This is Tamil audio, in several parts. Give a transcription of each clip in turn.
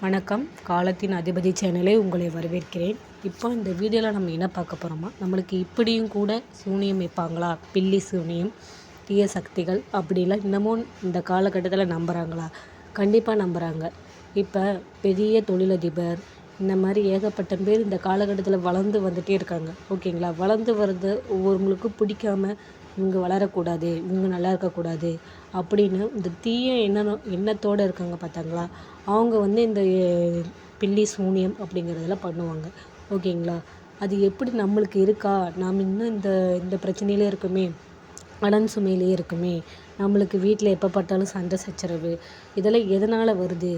வணக்கம். காலத்தின் அதிபதி சேனலை உங்களை வரவேற்கிறேன். இப்போ இந்த வீடியோவில் நம்ம என்ன பார்க்க போகிறோமா, நம்மளுக்கு இப்படியும் கூட சூனியம் வைப்பாங்களா, பில்லி சூனியம், தீய சக்திகள் அப்படிலாம் இன்னமும் இந்த காலகட்டத்தில் நம்புகிறாங்களா? கண்டிப்பாக நம்புகிறாங்க. இப்போ பெரிய தொழிலதிபர் இந்த மாதிரி ஏகப்பட்ட பேர் இந்த காலகட்டத்தில் வளர்ந்து வந்துகிட்டே இருக்காங்க. ஓகேங்களா? வளர்ந்து வர்றது ஒவ்வொருங்களுக்கும் பிடிக்காம இவங்க வளரக்கூடாது, இவங்க நல்லா இருக்கக்கூடாது அப்படின்னு இந்த தீய எண்ணத்தோடு இருக்காங்க பார்த்தாங்களா, அவங்க வந்து இந்த பில்லி சூனியம் அப்படிங்கிறதெல்லாம் பண்ணுவாங்க. ஓகேங்களா? அது எப்படி நம்மளுக்கு இருக்கா, நாம் இன்னும் இந்த இந்த பிரச்சனையிலே இருக்குமே, கடன் சுமையிலே இருக்குமே, நம்மளுக்கு வீட்டில் எப்போ பார்த்தாலும் சண்டை சச்சரவு, இதெல்லாம் எதனால் வருது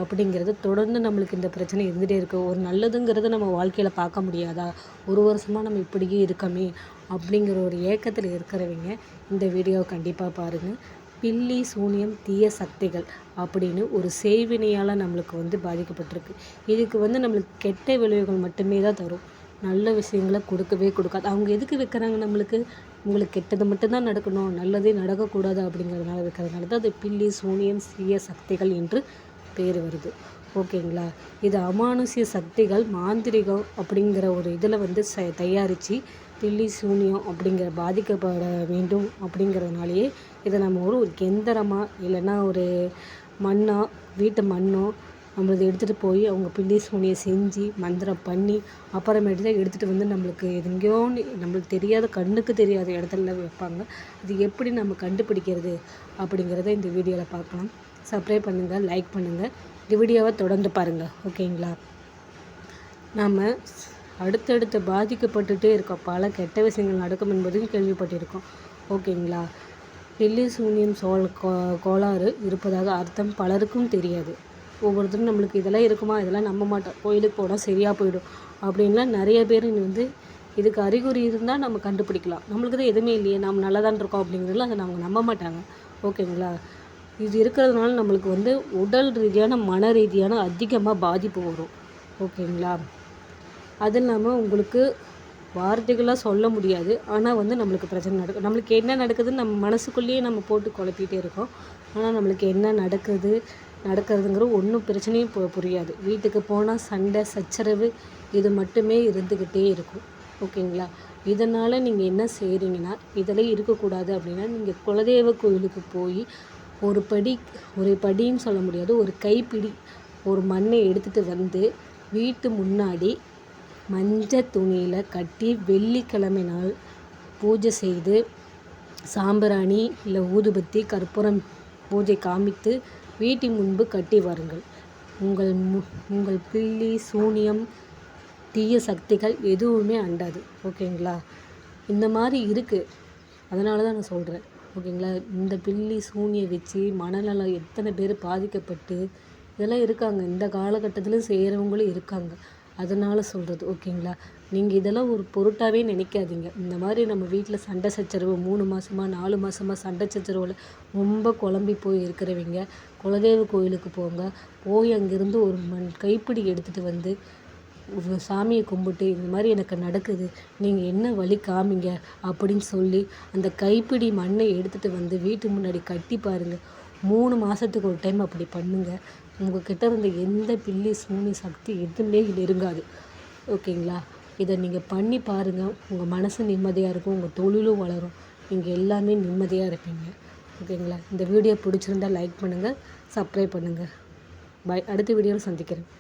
அப்படிங்கிறது தொடர்ந்து நம்மளுக்கு இந்த பிரச்சனை இருந்துகிட்டே இருக்குது. ஒரு நல்லதுங்கிறத நம்ம வாழ்க்கையில் பார்க்க முடியாதா, ஒரு வருஷமாக நம்ம இப்படியே இருக்கமே அப்படிங்கிற ஒரு ஏக்கத்தில் இருக்கிறவங்க இந்த வீடியோவை கண்டிப்பாக பாருங்கள். பில்லி சூனியம் தீய சக்திகள் அப்படின்னு ஒரு செய்வினையால் நம்மளுக்கு வந்து பாதிக்கப்பட்டிருக்கு. இதுக்கு வந்து நம்மளுக்கு கெட்ட விளைவுகள் மட்டுமே தான் தரும், நல்ல விஷயங்களை கொடுக்கவே கொடுக்காது. அவங்க எதுக்கு வைக்கிறாங்க, நம்மளுக்கு உங்களுக்கு கெட்டது மட்டும்தான் நடக்கணும், நல்லதே நடக்கக்கூடாது அப்படிங்கிறதுனால வைக்கிறதுனால தான் அது பில்லி சூனியம் தீய சக்திகள் என்று பேர் வருது. ஓகேங்களா? இது அமானுஷ்ய சக்திகள் மாந்திரிகம் அப்படிங்கிற ஒரு இதில் வந்து தயாரித்து பில்லி சூனியம் அப்படிங்கிற பாதிக்கப்பட வேண்டும் அப்படிங்கிறதுனாலேயே இதை நம்ம ஒரு எந்திரமாக இல்லைன்னா ஒரு மண்ணோ வீட்டு மண்ணோ நம்மளது எடுத்துகிட்டு போய் அவங்க பில்லி சூனியம் செஞ்சு மந்திரம் பண்ணி அப்புறமேட்டு தான் எடுத்துகிட்டு வந்து நம்மளுக்கு எங்கேயோன்னு நம்மளுக்கு தெரியாத கண்ணுக்கு தெரியாத இடத்துல வைப்பாங்க. அது எப்படி நம்ம கண்டுபிடிக்கிறது அப்படிங்கிறத இந்த வீடியோவில் பார்க்கலாம். சப்ஸ்கிரைப் பண்ணுங்கள், லைக் பண்ணுங்கள், இந்த வீடியோவை தொடர்ந்து பாருங்கள். ஓகேங்களா? நம்ம அடுத்தடுத்து பாதிக்கப்பட்டுகிட்டே இருக்கோம். பல கெட்ட விஷயங்கள் நடக்கும் என்பதையும் கேள்விப்பட்டிருக்கோம். ஓகேங்களா? பில்லி சூனியம் கோளாறு இருப்பதாக அர்த்தம் பலருக்கும் தெரியாது. ஒவ்வொருத்தரும் நம்மளுக்கு இதெல்லாம் இருக்குமா, இதெல்லாம் நம்ப மாட்டோம், கோயிலுக்கு போனால் சரியாக போயிடும் அப்படின்லாம் நிறைய பேர் வந்து இதுக்கு அறிகுறி இருந்தால் நம்ம கண்டுபிடிக்கலாம். நம்மளுக்கு தான் எதுவுமே இல்லையே, நம்ம நல்லா தான் இருக்கோம் அப்படிங்கிறதுல அதை அவங்க நம்ப மாட்டாங்க. ஓகேங்களா? இது இருக்கிறதுனால நம்மளுக்கு வந்து உடல் ரீதியான மன ரீதியான அதிகமாக பாதிப்பு வரும். ஓகேங்களா? அது இல்லாமல் உங்களுக்கு வார்த்தைகளாக சொல்ல முடியாது, ஆனால் வந்து நம்மளுக்கு பிரச்சனை நடக்கும். நம்மளுக்கு என்ன நடக்குதுன்னு நம்ம மனசுக்குள்ளேயே நம்ம போட்டு குழப்பிகிட்டே இருக்கோம். ஆனால் நம்மளுக்கு என்ன நடக்கிறதுங்கிற ஒன்றும் பிரச்சனையும் புரியாது. வீட்டுக்கு போனால் சண்டை சச்சரவு இது மட்டுமே இருந்துக்கிட்டே இருக்கும். ஓகேங்களா? இதனால் நீங்கள் என்ன செய்கிறீங்கன்னா, இதெல்லாம் இருக்கக்கூடாது அப்படின்னா நீங்கள் குலதெய்வ கோயிலுக்கு போய் ஒரு படின்னு சொல்ல முடியாது, ஒரு கைப்பிடி ஒரு மண்ணை எடுத்துகிட்டு வந்து வீட்டு முன்னாடி மஞ்சள் துணியில் கட்டி வெள்ளிக்கிழமை நாள் பூஜை செய்து சாம்பிராணி இல்லை ஊதுபத்தி கற்பூரம் பூஜை காமித்து வீட்டின் முன்பு கட்டி வாருங்கள். உங்கள் பில்லி சூனியம் தீய சக்திகள் எதுவுமே அண்டாது. ஓகேங்களா? இந்த மாதிரி இருக்குது, அதனால தான் நான் சொல்கிறேன். ஓகேங்களா? இந்த பில்லி சூனியம் வச்சு மனநலம் எத்தனை பேர் பாதிக்கப்பட்டு இதெல்லாம் இருக்காங்க, இந்த காலகட்டத்தில் செய்கிறவங்களும் இருக்காங்க. அதனால் சொல்கிறது. ஓகேங்களா? நீங்கள் இதெல்லாம் ஒரு பொருட்டாகவே நினைக்காதீங்க. இந்த மாதிரி நம்ம வீட்டில் சண்டை சச்சரவு 3 மாதமாக 4 மாதமாக சண்டை சச்சரவில் ரொம்ப குழம்பி போய் இருக்கிறவங்க குலதெய்வ கோயிலுக்கு போங்க. போய் அங்கேருந்து ஒரு கைப்பிடி எடுத்துகிட்டு வந்து சாமியை கும்பிட்டு இந்த மாதிரி எனக்கு நடக்குது, நீங்கள் என்ன வழி காமிங்க அப்படின்னு சொல்லி அந்த கைப்பிடி மண்ணை எடுத்துகிட்டு வந்து வீட்டு முன்னாடி கட்டி பாருங்கள். 3 மாதத்துக்கு ஒரு டைம் அப்படி பண்ணுங்கள். உங்கள்கிட்ட இருந்த எந்த பில்லி சூனி சக்தி எதுவுமே நெருங்காது. ஓகேங்களா? இதை நீங்கள் பண்ணி பாருங்கள். உங்கள் மனசு நிம்மதியாக இருக்கும், உங்கள் தொழிலும் வளரும், நீங்கள் எல்லாமே நிம்மதியாக இருப்பீங்க. ஓகேங்களா? இந்த வீடியோ பிடிச்சிருந்தால் லைக் பண்ணுங்கள், சப்ஸ்கிரைப் பண்ணுங்கள். பாய். அடுத்த வீடியோவில் சந்திக்கிறேன்.